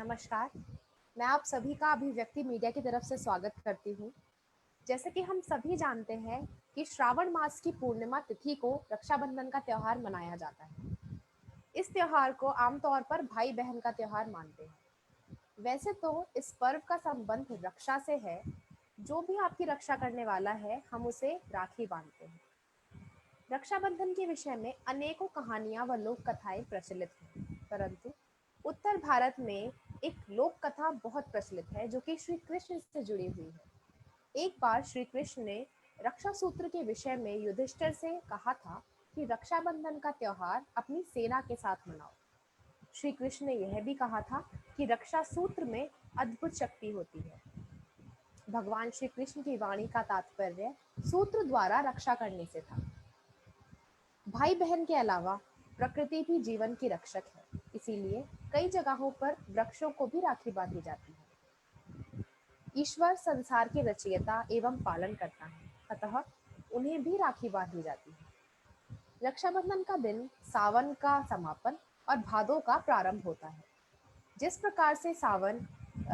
नमस्कार। मैं आप सभी का अभिव्यक्ति मीडिया की तरफ से स्वागत करती हूँ। जैसे कि हम सभी जानते हैं कि श्रावण मास की पूर्णिमा तिथि को रक्षाबंधन का त्योहार मनाया जाता है। इस त्योहार को आमतौर पर भाई बहन का त्योहार मानते हैं। वैसे तो इस पर्व का संबंध रक्षा से है। जो भी आपकी रक्षा करने वाला है, हम उसे राखी बांधते हैं। रक्षाबंधन के विषय में अनेकों कहानियां व लोक कथाएं प्रचलित हैं, परंतु उत्तर भारत में एक लोक कथा बहुत प्रचलित है जो कि श्री कृष्ण से जुड़ी हुई है। एक बार श्री कृष्ण ने रक्षा सूत्र के विषय में युधिष्ठिर से कहा था कि रक्षाबंधन का त्योहार अपनी सेना के साथ मनाओ। श्री कृष्ण ने यह भी कहा था कि रक्षा सूत्र में अद्भुत शक्ति होती है। भगवान श्री कृष्ण की वाणी का तात्पर्य सूत्र द्वारा रक्षा करने से था। भाई बहन के अलावा प्रकृति भी जीवन की रक्षक है, इसीलिए कई जगहों पर वृक्षों को भी राखी बांधी जाती है। ईश्वर संसार के रचयिता एवं पालन करता है, अतः उन्हें भी राखी बांधी जाती है। रक्षाबंधन का दिन सावन का समापन और भादों का प्रारंभ होता है। जिस प्रकार से सावन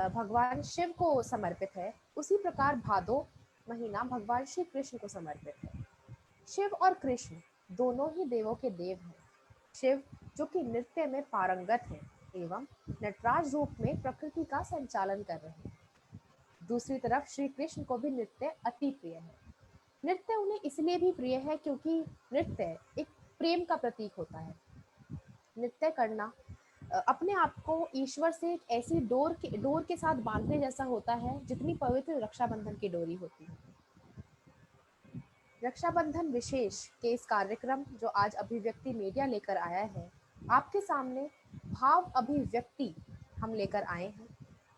भगवान शिव को समर्पित है, उसी प्रकार भादो महीना भगवान श्री कृष्ण को समर्पित है। शिव और कृष्ण दोनों ही देवों के देव हैं। शिव जो कि नृत्य में पारंगत है एवं नटराज रूप में प्रकृति का संचालन कर रहे हैं। दूसरी तरफ श्री कृष्ण को भी नृत्य अति प्रिय है। नृत्य उन्हें इसलिए भी प्रिय है क्योंकि नृत्य एक प्रेम का प्रतीक होता है। नृत्य करना अपने आप को ईश्वर से एक ऐसी डोर के साथ बांधने जैसा होता है जितनी पवित्र रक्षाबंधन की डोरी होती है। रक्षाबंधन विशेष के इस कार्यक्रम जो आज अभिव्यक्ति मीडिया लेकर आया है, आपके सामने भाव अभिव्यक्ति हम लेकर आए हैं।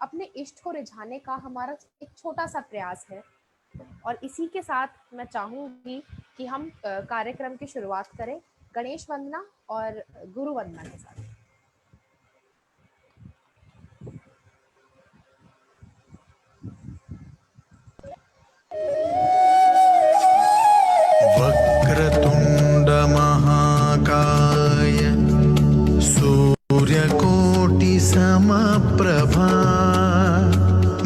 अपने इष्ट को रिझाने का हमारा एक छोटा सा प्रयास है और इसी के साथ मैं चाहूंगी कि हम कार्यक्रम की शुरुआत करें गणेश वंदना और गुरु वंदना के साथ। वक्रतुंड महाकाय सूर्यकोटि समप्रभा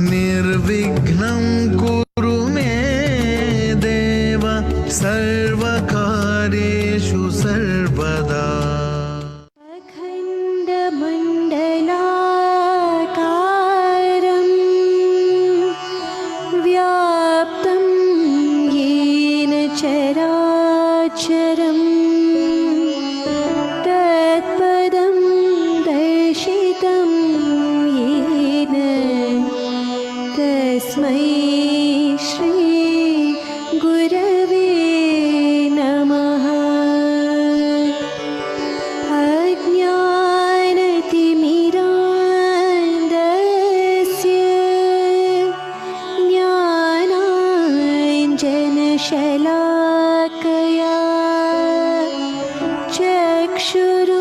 निर्विघ्नं कुरु मे देव सर्वकार्येषु सर्वदा। अखण्डमण्डलाकारं व्याप्तं येन चराचरं तत्पदं दर्शितं येन तस्मै श्री गुरवे नमः। अज्ञानतिमिरान्धस्य ज्ञानाञ्जनशलाकया चक्षुरुन्मीलितं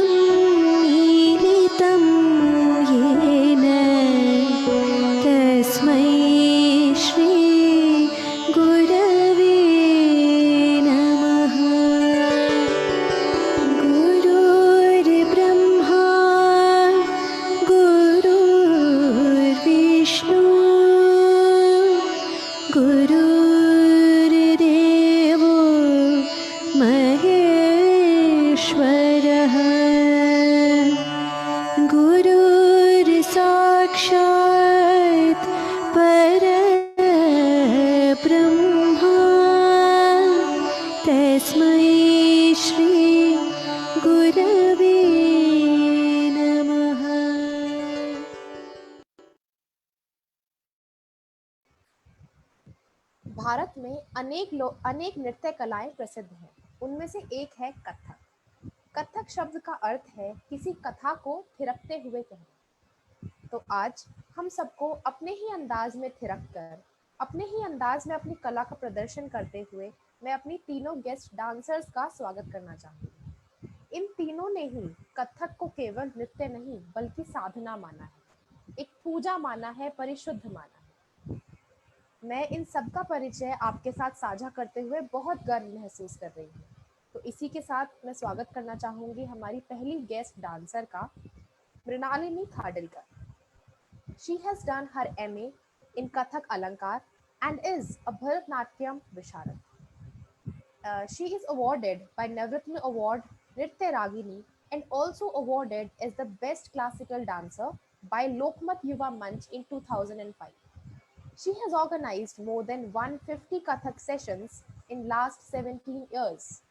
येन तस्मै श्री गुरवे नमः। गुरुर्ब्रह्मा गुरुर्विष्णु गुरुर्देवो महेश्वरः गुरुर्साक्षात् परब्रह्मा तस्मै श्री गुरवे नमः। भारत में अनेक नृत्य कलाएं प्रसिद्ध हैं। उनमें से एक है कथक। कथक शब्द का अर्थ है किसी कथा को थिरकते हुए कहना। तो आज हम सबको अपने ही अंदाज में थिरक कर, अपने ही अंदाज में अपनी कला का प्रदर्शन करते हुए मैं अपनी तीनों गेस्ट डांसर्स का स्वागत करना चाहूँगी। इन तीनों ने ही कथक को केवल नृत्य नहीं बल्कि साधना माना है, एक पूजा माना है, परिशुद्ध माना है। मैं इन सब का परिचय आपके साथ साझा करते हुए बहुत गर्व महसूस कर रही हूँ। तो इसी के साथ मैं स्वागत करना चाहूँगी हमारी पहली गेस्ट डांसर का, Mrinalini Khadilkar. She has done her MA in Kathak Alankar and is a Bharatnatyam Visharad. She is awarded by Navratna Award Nritya Ragini and also awarded as the best classical dancer by Lokmat Yuva Manch in 2005. She has organized more than 150 Kathak sessions in last 17 years.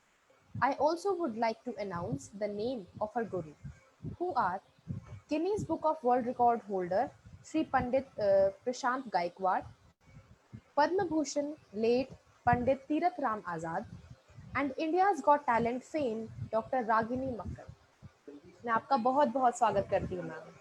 I also would like to announce the name of her guru, who are Guinness Book of World Record holder Sri Pandit Prashant Gaikwad, Padma Bhushan late Pandit Tirath Ram Azad, and India's Got Talent fame doctor Ragini Makkar. मैं आपका बहुत बहुत स्वागत करती हूँ ma'am.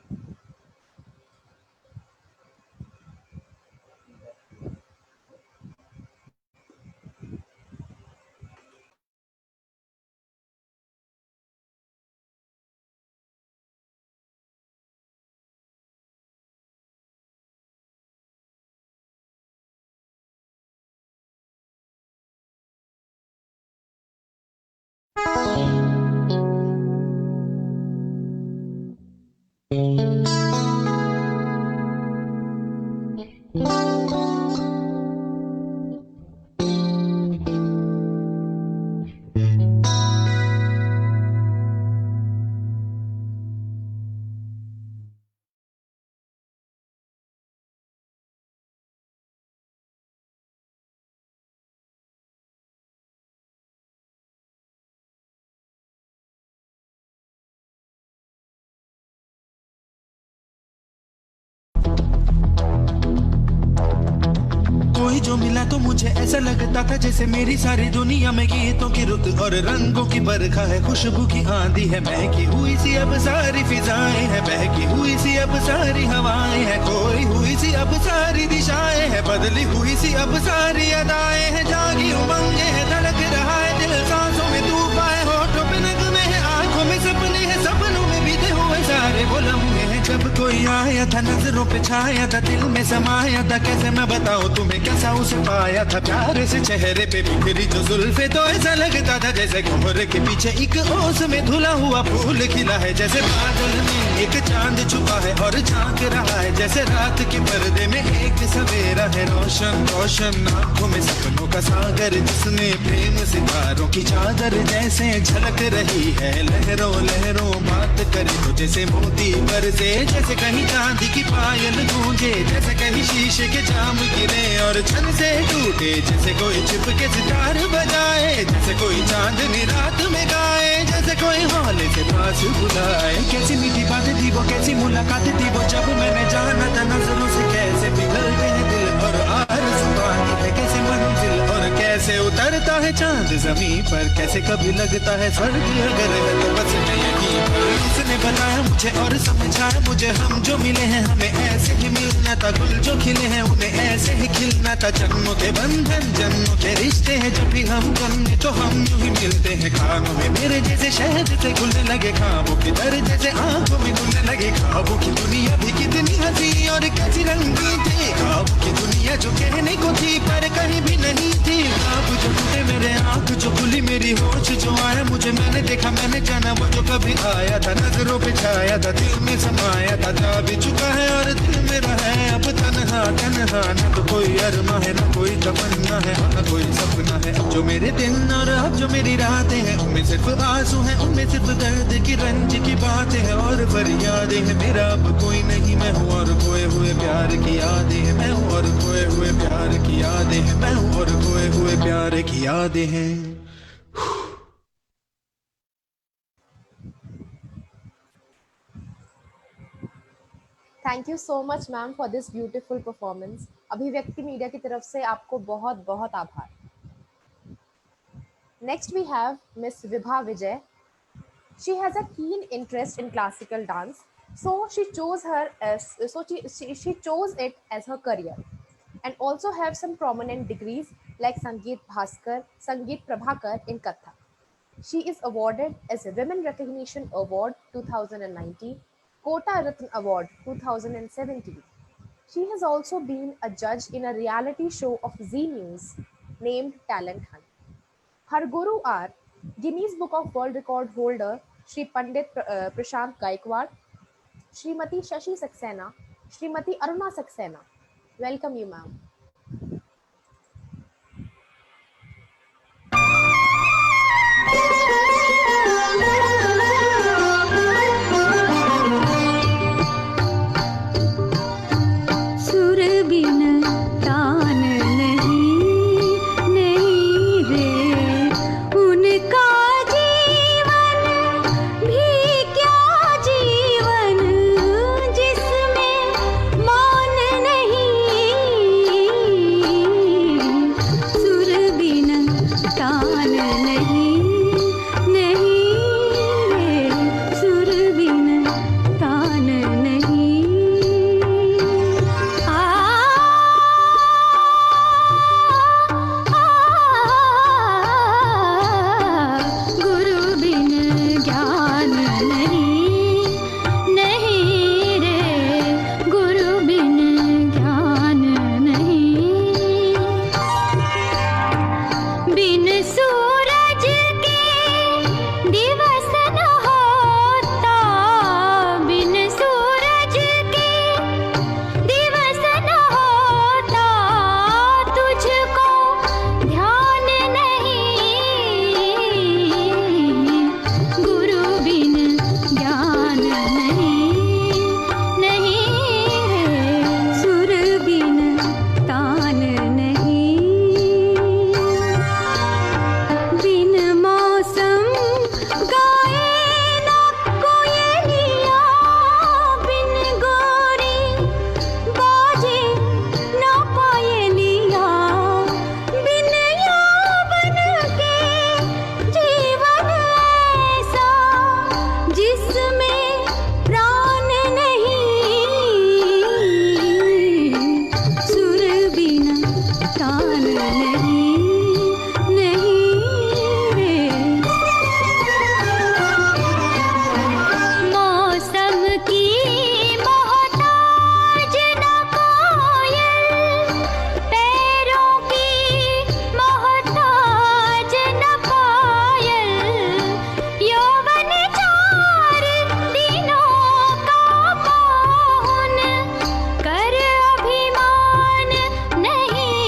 कोई जो मिला तो मुझे ऐसा लगता था जैसे मेरी सारी दुनिया में गीतों की रुत और रंगों की बरखा है, खुशबू की आंधी है, महकी हुई सी अब सारी फिजाएं है, बहकी हुई सी अब सारी हवाएं है, खोई हुई सी अब सारी दिशाएं है, बदली हुई सी अब सारी अदाएं है, जागी उमंगे है, धड़क रहा है दिल, सांसों में तूफान है, होठों पे नगमे है, आंखों में सपने हैं, सपनों में बीते हुए सारे वो लम्हे हैं, जब कोई आया था नजरों पे छाया था, दिल में समाया था, कैसे मैं बताऊं तुम्हें कैसा उसे पाया था, प्यार से चेहरे पे बिखरी जो जुल्फे तो ऐसा लगता था जैसे घुमर के पीछे एक ओस में धुला हुआ फूल खिला है, जैसे बादल में एक चांद छुपा है और झांक रहा है, जैसे रात के पर्दे में एक सवेरा है, रोशन रोशन आंखों में सपनों का सागर, जिसने प्रेम सितारों की चादर जैसे झलक रही है, लहरों लहरों बात करे तो जैसे मोती बरसे, जैसे कहीं चांदी की पायल गूंजे, जैसे कहीं शीशे के जाम गिरे और छन से टूटे, जैसे कोई छिप के सितार बजाए, जैसे कोई चांदनी रात में गाए, जैसे कोई हौले से पास बुलाए, कैसी मीठी बातें थी वो, कैसी मुलाकात थी वो, जब मैंने जाना था नजरों से कैसे पिघलते हैं दिल और आरज़ू पाती है कैसे मंजिल, और कैसे उतरता है चांद जमीन पर, कैसे कभी लगता है स्वर्ग अगर है तो बस मैं यहीं पर, उसने बताया मुझे और समझाया मुझे, हम जो मिले हैं हमें ऐसे ही मिलना था, गुल जो खिले हैं उन्हें ऐसे ही खिलना था, जन्मों के बंधन जन्मों के रिश्ते हैं, जब भी हम जन्मे तो हम यूं ही मिलते हैं, खानों में मेरे जैसे शहद से घुलने लगे, ख्वाबों की दर जैसे आंखों में घुलने लगे, ख्वाबों की दुनिया भी कितनी हंसी और कैसी रंगी थी, ख्वाबों की दुनिया जो कहने को थी पर कहीं भी नहीं थी, ख्वाब जो टूटे मेरे आंख जो खुली मेरी होश जो आया मुझे, मैंने देखा मैंने जाना वो जो कभी आया था, नजरों पे छाया था, दिल में समाया था, जा भी चुका है और दिल मेरा है अब तन्हा तन्हा, न तो कोई अरमा है न कोई तमन्ना है न कोई सपना है, अब जो मेरे दिन और अब जो मेरी रातें हैं उनमें सिर्फ आंसू हैं, उनमें सिर्फ दर्द की रंज की बातें हैं और फरियादें हैं, मेरा अब कोई नहीं मैं हूँ और खोए हुए प्यार की यादें हैं, मैं हूँ और खोए हुए प्यार की यादें हैं, मैं हूँ और खोए हुए प्यार की यादें हैं। Thank you so much ma'am for this beautiful performance. Abhivyakti media की तरफ से आपको बहुत बहुत आभार। Next we have miss Vibha Vijay. She has a keen interest in classical dance, so she chose she chose it as her career, and also have some prominent degrees like Sangeet Bhaskar, Sangeet Prabhakar in Kathak. She is awarded as a Women Recognition Award 2019, Kota Ratna Award 2017. She has also been a judge in a reality show of Zee News named Talent Hunt. Her guru are Guinness Book of World Record holder Sri Pandit Prashant Gaikwad, Srimati Shashi Saxena, Shrimati Aruna Saxena. Welcome you ma'am. सुर बिन तान नहीं, नहीं रे उनका जीवन भी क्या जीवन, जिसमें मौन नहीं। सुर बिन तान नहीं, नहीं रे सुर बिन तान नहीं। गुरु बिन ज्ञान नहीं, नहीं रे गुरु बिन ज्ञान नहीं। बिन सूरज के दिवस न होता, बिन सूरज के दिवस न होता, तुझको ध्यान नहीं। गुरु बिन ज्ञान नहीं, नहीं रे सुर बिन तान नहीं। बिन मौसम गाए ना कोयलिया, बिन गोरी बाजे ना पायलिया, बिन यौवन के जीवन ऐसा जिसमें प्राण नहीं। सुर बिन तान नहीं, नहीं रे मौसम की मोहताज न कोयल, पैरों की मोहताज न पायल, यौवन चार दिनों का पाहुन, कर अभिमान नहीं।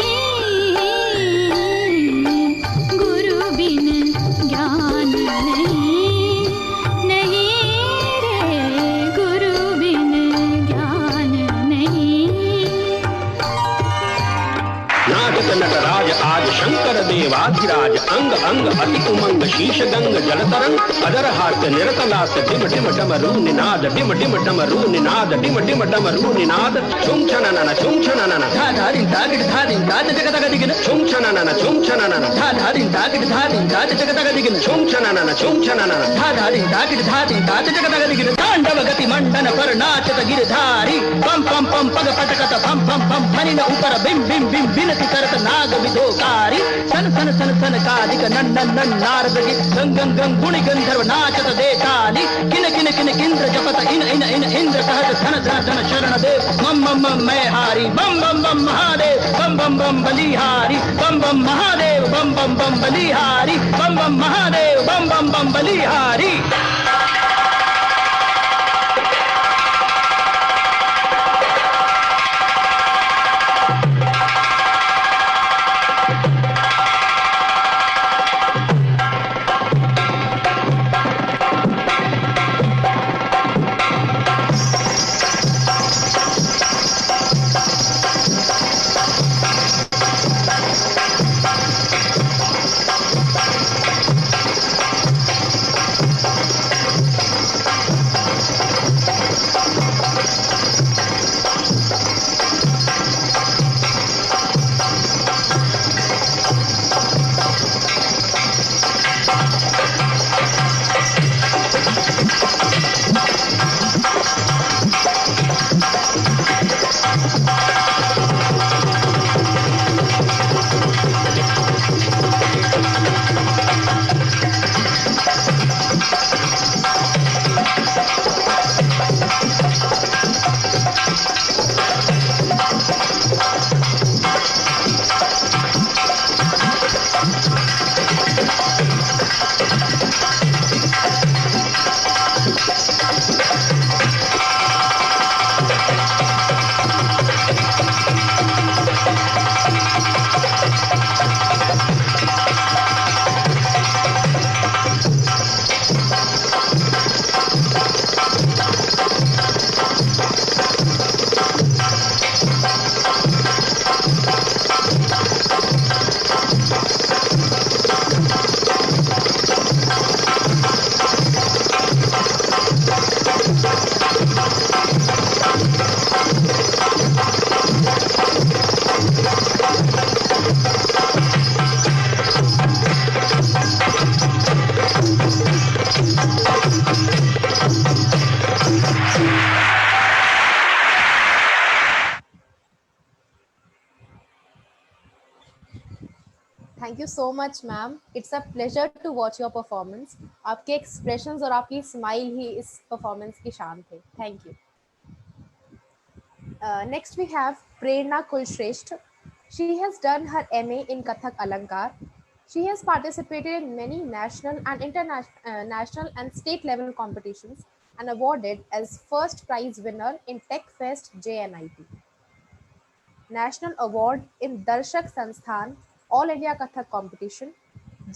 गुरु बिन ज्ञान नहीं, नहीं रे गुरु बिन ज्ञान नहीं। नाचत नटराज आज शंकर देवाधिराज, अंग अंग अति उमंग शीश गंग जल तरंग, अदर हास्य निरत लास डिम डिम डमरू निनाद, डिम डिम डमरू निनाद, डिम डिम डमरू निनाद। छुम छननन छुम छननन धा धारिन धागिड धारिन धाज जगतग दिगिन, छुम छननन छुम छननन धा धारिन धागिड धारिन धाज जगतग दिगिन, छुम छननन छुम छननन धा धारिन धागिड धारिन धाज जगतग दिगिन। तांडव गति मंडन पर नाचत गिरधारी, पम पम पम पग पटकत फम फम फम फनिन ऊपर बिम बिम बिम बिनति करत नाग विधोकारी, सन सन सन सन कालिक नन्नन नन नारद गी, गंग गंग गंग गुणि गंधर्व नाचत देताली, किन किन किन किंद्र जपत इन इन इन इंद्र सहज धन धन धन शरण देव, मम मम मम मैं हारी, बम बम बम महादेव, बम बम बम बलिहारी, बम बम महादेव, बम बम बम बलिहारी, बम बम महादेव, बम बम बम बलिहारी। you so much, ma'am. It's a pleasure to watch your performance. आपके expressions और आपकी smile ही इस performance की शान थे. Thank you. Next we have Prerna Kulshresht. She has done her MA in Kathak Alankar. She has participated in many national and international national and state level competitions and awarded as first prize winner in Tech Fest JNIT. National Award in Darshak Sansthan All India Kathak Competition,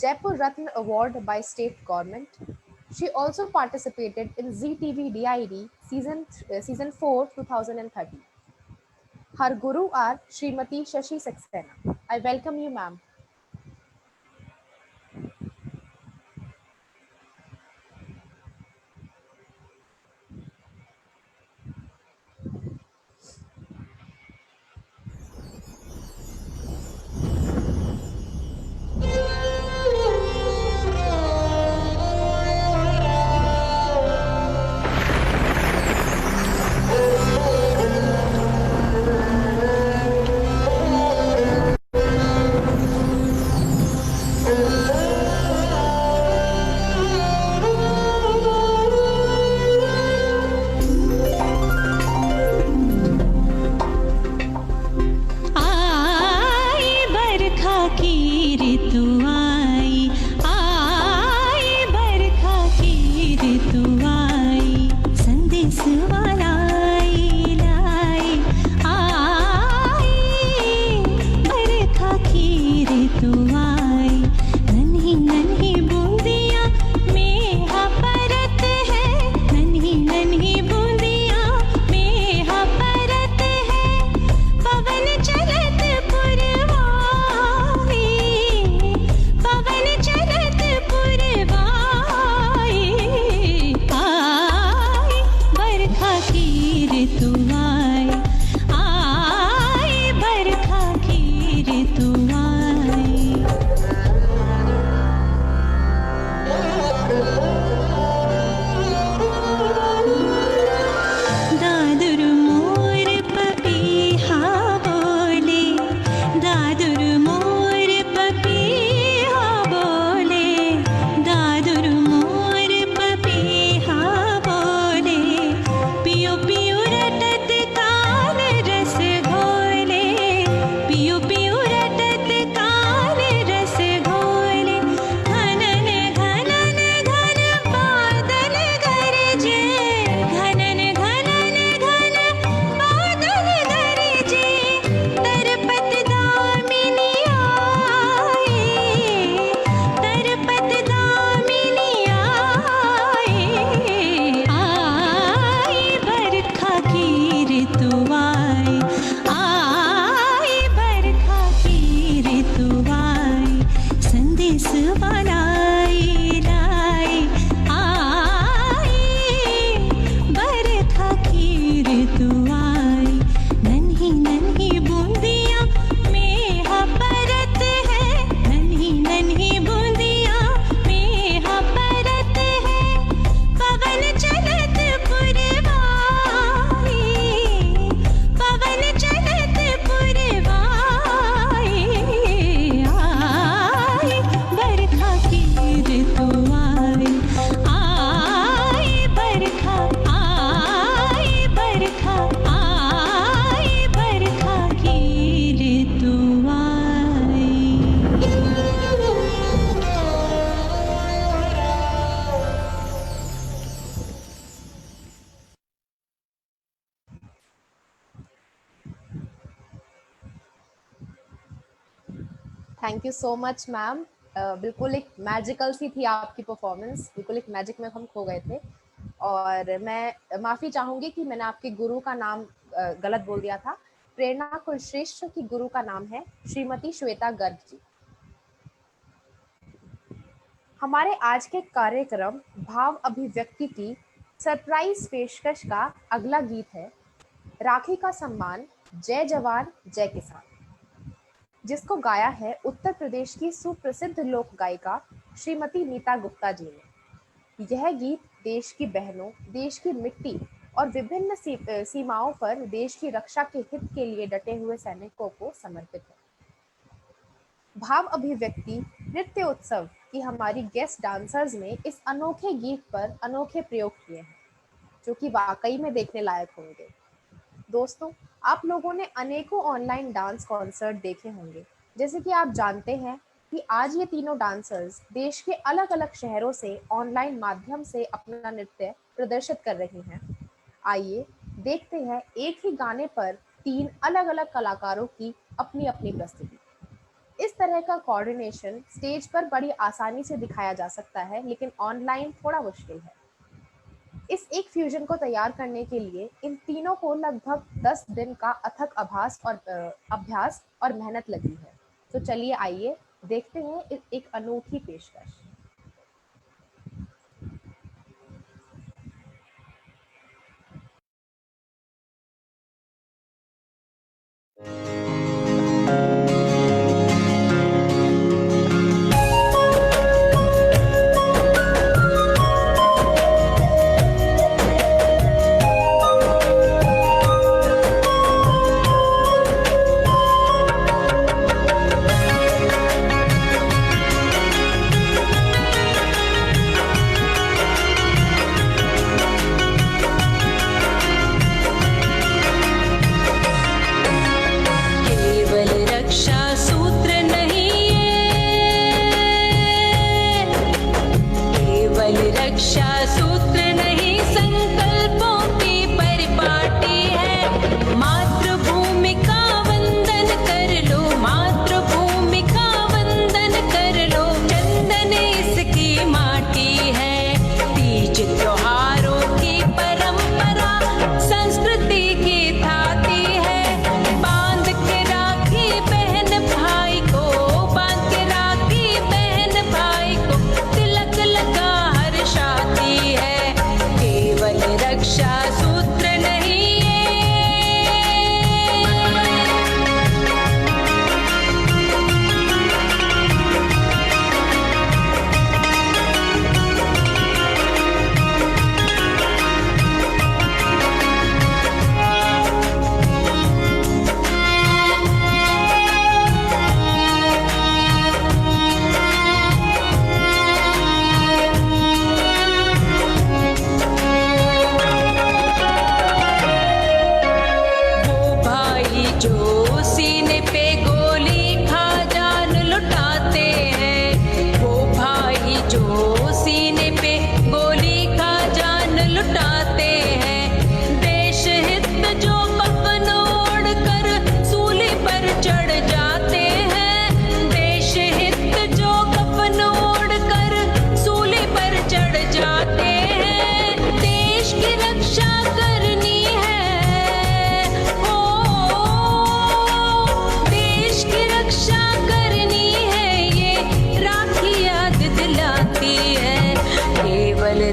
Jaipur Ratna Award by State Government. She also participated in ZTV DID season 4 2013. Her guru are Srimati Shashi Saxena. I welcome you, ma'am. Thank you so much ma'am. बिल्कुल एक magical सी थी आपकी performance. बिल्कुल एक magic में हम खो गए थे. और मैं माफ़ी चाहूँगी कि मैंने आपके गुरु का नाम गलत बोल दिया था. प्रेरणा कुलश्रेष्ठ की गुरु का नाम है श्रीमती श्वेता गर्ग जी. हमारे आज के कार्यक्रम भाव अभिव्यक्ति की सरप्राइज पेशकश का अगला गीत है राखी का सम्मान जय जवान जय किसान, जिसको गाया है उत्तर प्रदेश की सुप्रसिद्ध लोक गायिका श्रीमती नीता गुप्ता जी ने. यह गीत देश की बहनों, देश की मिट्टी और विभिन्न सीमाओं पर देश की रक्षा के हित के लिए डटे हुए सैनिकों को समर्पित है. भाव अभिव्यक्ति नृत्य उत्सव की हमारी गेस्ट डांसर्स ने इस अनोखे गीत पर अनोखे प्रयोग किए हैं जो कि वाकई में देखने लायक होंगे। दोस्तों, आप लोगों ने अनेकों ऑनलाइन डांस कॉन्सर्ट देखे होंगे। जैसे कि आप जानते हैं कि आज ये तीनों डांसर्स देश के अलग अलग शहरों से ऑनलाइन माध्यम से अपना नृत्य प्रदर्शित कर रही हैं। आइए देखते हैं एक ही गाने पर 3 अलग अलग कलाकारों की अपनी अपनी प्रस्तुति। इस तरह का कोऑर्डिनेशन स्टेज पर बड़ी आसानी से दिखाया जा सकता है, लेकिन ऑनलाइन थोड़ा मुश्किल है। इस एक फ्यूजन को तैयार करने के लिए इन तीनों को लगभग 10 दिन का अथक अभ्यास और मेहनत लगी है। तो चलिए आइए देखते हैं एक अनूठी पेशकश।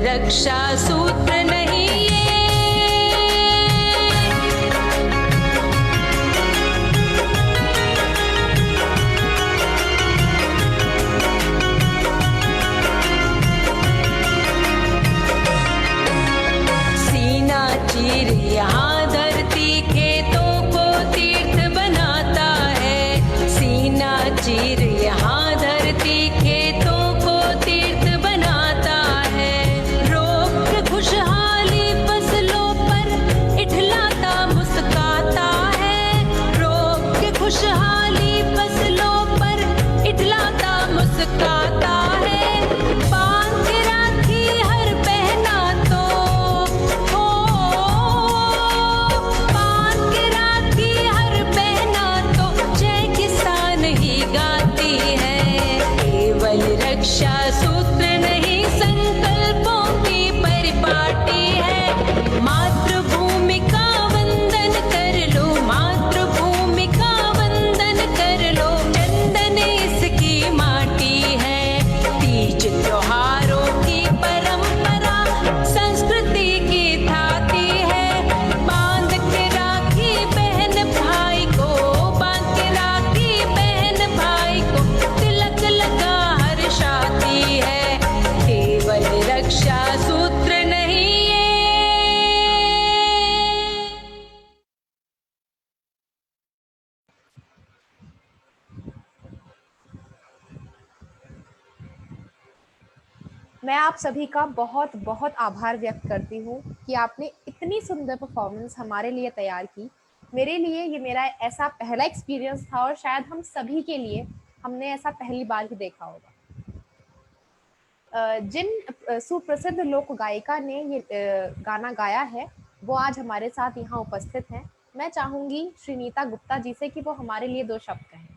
रक्षा सूत्र नहीं ये। सीना चीर यहाँ धरती खेतों को तीर्थ बनाता है। सीना चीर यहाँ धरती खेतों को तीर्थ बनाता है। रोक खुशहाल मैं आप सभी का बहुत बहुत आभार व्यक्त करती हूँ कि आपने इतनी सुंदर परफॉर्मेंस हमारे लिए तैयार की। मेरे लिए ये मेरा ऐसा पहला एक्सपीरियंस था और शायद हम सभी के लिए हमने ऐसा पहली बार ही देखा होगा। जिन सुप्रसिद्ध लोक गायिका ने ये गाना गाया है वो आज हमारे साथ यहाँ उपस्थित हैं। मैं चाहूंगी श्रीनीता गुप्ता जी से कि वो हमारे लिए 2 शब्द कहें।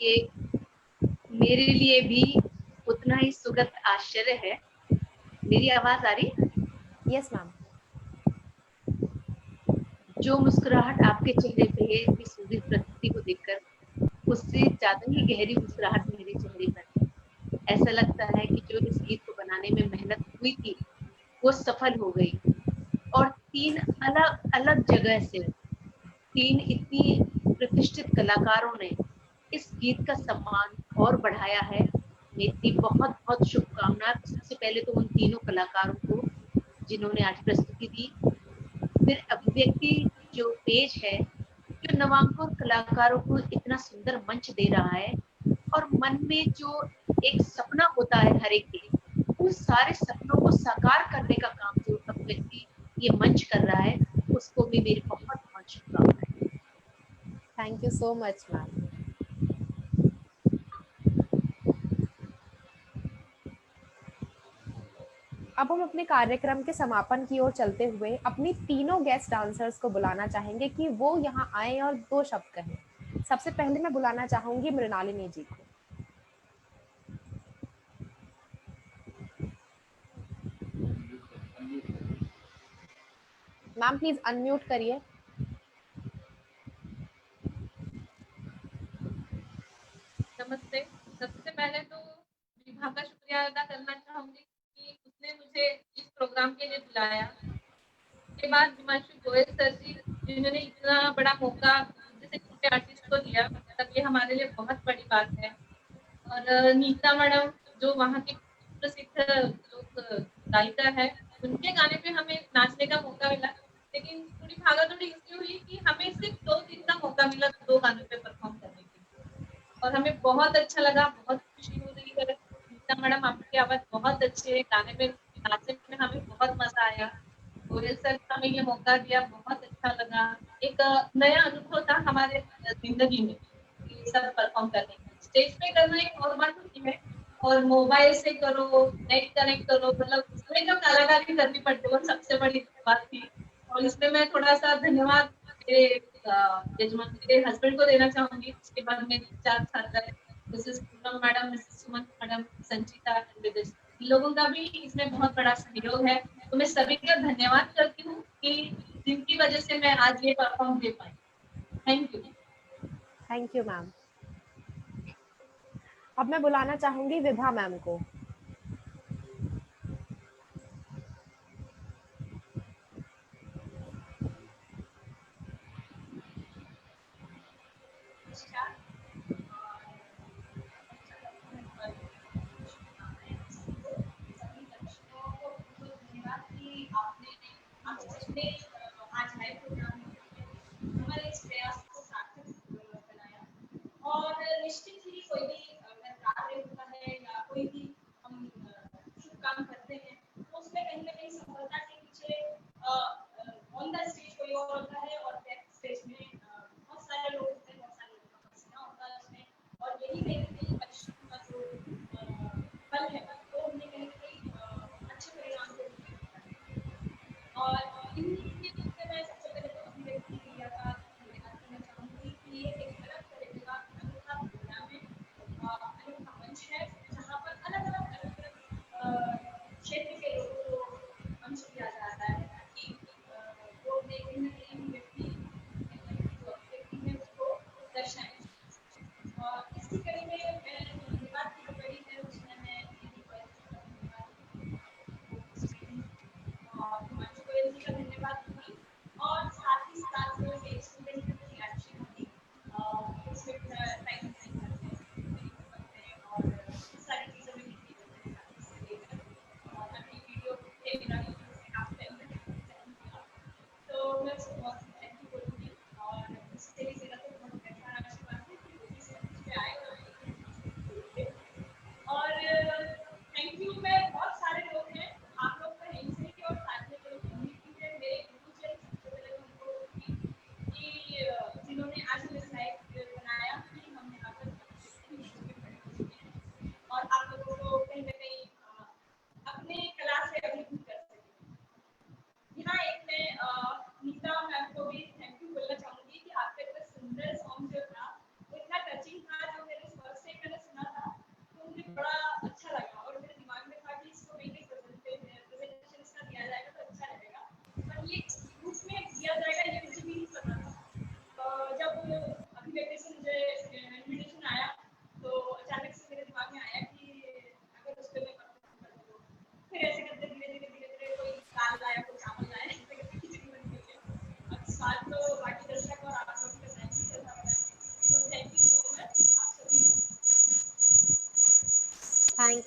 ये मेरे लिए भी उतना ही सुखद आश्चर्य है। मेरी आवाज आ रही? Yes ma'am. जो मुस्कुराहट आपके चेहरे पे है इस सुंदर प्रकृति को देखकर, उससे ज्यादा ही गहरी मुस्कुराहट मेरे चेहरे पर है। ऐसा लगता है कि जो इस गीत को बनाने में मेहनत हुई थी वो सफल हो गई। और 3 अलग अलग जगह से 3 इतनी प्रतिष्ठित कलाकारों ने इस गीत का सम्मान और बढ़ाया है। मेरी बहुत बहुत शुभकामनाएं सबसे पहले तो उन तीनों कलाकारों को जिन्होंने आज प्रस्तुति दी। फिर अभिव्यक्ति जो पेज है, जो नवांकुर कलाकारों को इतना सुंदर मंच दे रहा है, और मन में जो एक सपना होता है हर एक के, उन सारे सपनों को साकार करने का काम जो अभिव्यक्ति ये मंच कर रहा है, उसको भी मेरी बहुत बहुत शुभकामनाएं। Thank you so much ma'am. अब हम अपने कार्यक्रम के समापन की ओर चलते हुए अपनी तीनों गेस्ट डांसर्स को बुलाना चाहेंगे कि वो यहाँ आए और 2 शब्द कहें। सबसे पहले मैं बुलाना चाहूंगी मृणालिनी जी को। मैम प्लीज अनम्यूट करिए। नमस्ते। सबसे पहले तो विभा का शुक्रिया अदा करना चाहूंगी कि उसने मुझे इस प्रोग्राम के लिए बुलाया। उसके बाद हिमांशु गोयल सर जी जिन्होंने इतना बड़ा मौका जैसे छोटे आर्टिस्ट को दिया, मतलब ये हमारे लिए बहुत बड़ी बात है। और नीता मैडम जो वहाँ की प्रसिद्ध लोक गायिका है, उनके गाने पे हमें नाचने का मौका मिला। लेकिन थोड़ी भागा-दौड़ी इसलिए हुई कि हमें सिर्फ 2 दिन का मौका मिला 2 गानों पे परफॉर्म करने के, और हमें बहुत अच्छा लगा, बहुत खुशी हो रही है। नीता मैडम आपकी आवाज बहुत अच्छी है, गाने में नाचने में हमें बहुत मजा आया। गोयल सर ने हमें ये मौका दिया, बहुत अच्छा लगा। एक नया अनुभव था हमारे जिंदगी में ये सब परफॉर्म करने का। स्टेज पे करना एक और बात होती है, और मोबाइल से करो, नेट कनेक्ट करो, मतलब उसमें जो कलाकारी करनी पड़ती है वो सबसे बड़ी बात थी। और इसमें मैं थोड़ा-सा धन्यवाद मेरे यजमान मेरे हस्बैंड को देना चाहूँगी। उसके बाद मेरी 4 छात्रा है, मिसेस पूनम मैडम, मिसेस सुमन मैडम, संचिता, विदिश, इन लोगों का भी इसमें बहुत बड़ा सहयोग है। तो मैं सभी का धन्यवाद करती हूँ कि जिनकी वजह से मैं आज ये perform they pi. Thank you. Thank you ma'am. अब मैं बुलाना चाहूंगी विभा मैम को। और निश्चित ही कोई भी अगर कार्य होता है या कोई भी हम शुभ काम करते हैं तो उसमें कहीं ना कहीं सफलता के पीछे ऑन द स्टेज कोई और होता है और बैक स्टेज में बहुत सारे लोग होते हैं, बहुत सारे लोगों का पसीना होता है उसमें, और यही कहीं ना कहीं परिश्रम का जो फल है वो हमने कहीं ना कहीं अच्छे परिणाम को और इन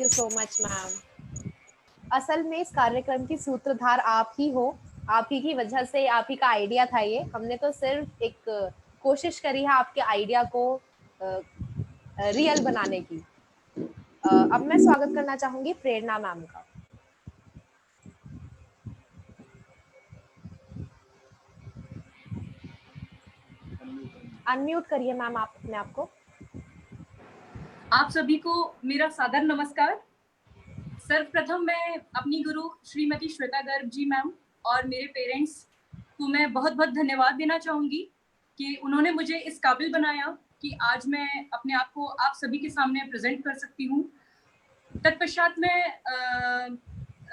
thank you so much ma'am. असल में इस कार्यक्रम की सूत्रधार आप ही हो, आप ही की वजह से, आप ही का आइडिया था ये। हमने तो सिर्फ एक कोशिश करी है आपके आइडिया को रियल बनाने की। अब मैं स्वागत करना चाहूंगी प्रेरणा मैम का। अनम्यूट करिए मैम आप अपने आप को। आप सभी को मेरा सादर नमस्कार। सर्वप्रथम मैं अपनी गुरु श्रीमती श्वेता गर्ग जी मैम और मेरे पेरेंट्स को मैं बहुत बहुत धन्यवाद देना चाहूँगी कि उन्होंने मुझे इस काबिल बनाया कि आज मैं अपने आप को आप सभी के सामने प्रेजेंट कर सकती हूँ। तत्पश्चात मैं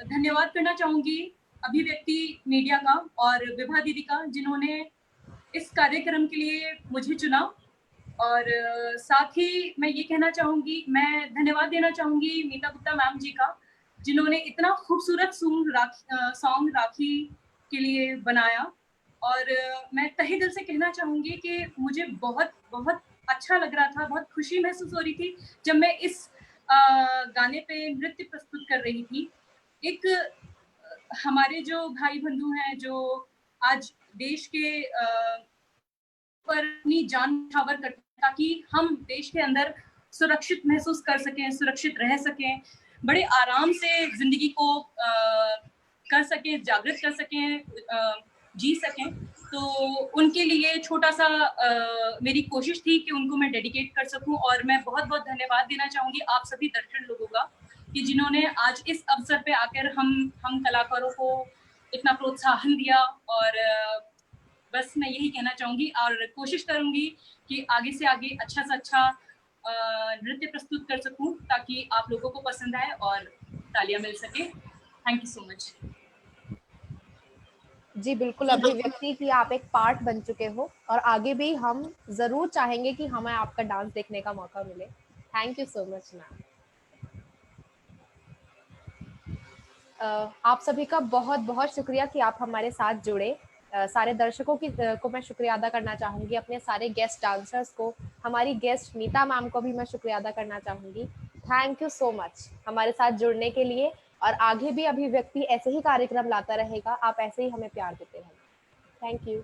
धन्यवाद करना चाहूँगी अभिव्यक्ति मीडिया का और विभा दीदी का, जिन्होंने इस कार्यक्रम के लिए मुझे चुना। और साथ ही मैं ये कहना चाहूँगी, मैं धन्यवाद देना चाहूँगी मीता गुप्ता मैम जी का, जिन्होंने इतना खूबसूरत सॉन्ग राखी के लिए बनाया। और मैं तहे दिल से कहना चाहूँगी कि मुझे बहुत बहुत अच्छा लग रहा था, बहुत खुशी महसूस हो रही थी जब मैं इस गाने पे नृत्य प्रस्तुत कर रही थी। एक हमारे जो भाई बंधु हैं जो आज देश के पर अपनी जान न्यौछावर करते हैं ताकि हम देश के अंदर सुरक्षित महसूस कर सकें, सुरक्षित रह सकें, बड़े आराम से जिंदगी को कर सकें, जागृत कर सकें, जी सकें। तो उनके लिए छोटा सा मेरी कोशिश थी कि उनको मैं डेडिकेट कर सकूं। और मैं बहुत बहुत धन्यवाद देना चाहूँगी आप सभी दर्शक लोगों का कि जिन्होंने आज इस अवसर पे आकर हम कलाकारों को इतना प्रोत्साहन दिया। और बस मैं यही कहना चाहूँगी और कोशिश करूँगी कि आगे से आगे अच्छा से अच्छा नृत्य प्रस्तुत कर सकूं ताकि आप लोगों को पसंद आए और तालियां मिल सके। Thank you so much. जी बिल्कुल, अभिव्यक्ति की आप एक पार्ट बन चुके हो और आगे भी हम जरूर चाहेंगे कि हमें आपका डांस देखने का मौका मिले। Thank you so much ma'am. आप सभी का बहुत बहुत शुक्रिया कि आप हमारे साथ जुड़े। सारे दर्शकों को मैं शुक्रिया अदा करना चाहूँगी, अपने सारे गेस्ट डांसर्स को, हमारी गेस्ट मीता मैम को भी मैं शुक्रिया अदा करना चाहूँगी। थैंक यू सो मच हमारे साथ जुड़ने के लिए। और आगे भी अभिव्यक्ति ऐसे ही कार्यक्रम लाता रहेगा, आप ऐसे ही हमें प्यार देते रहें। Thank you.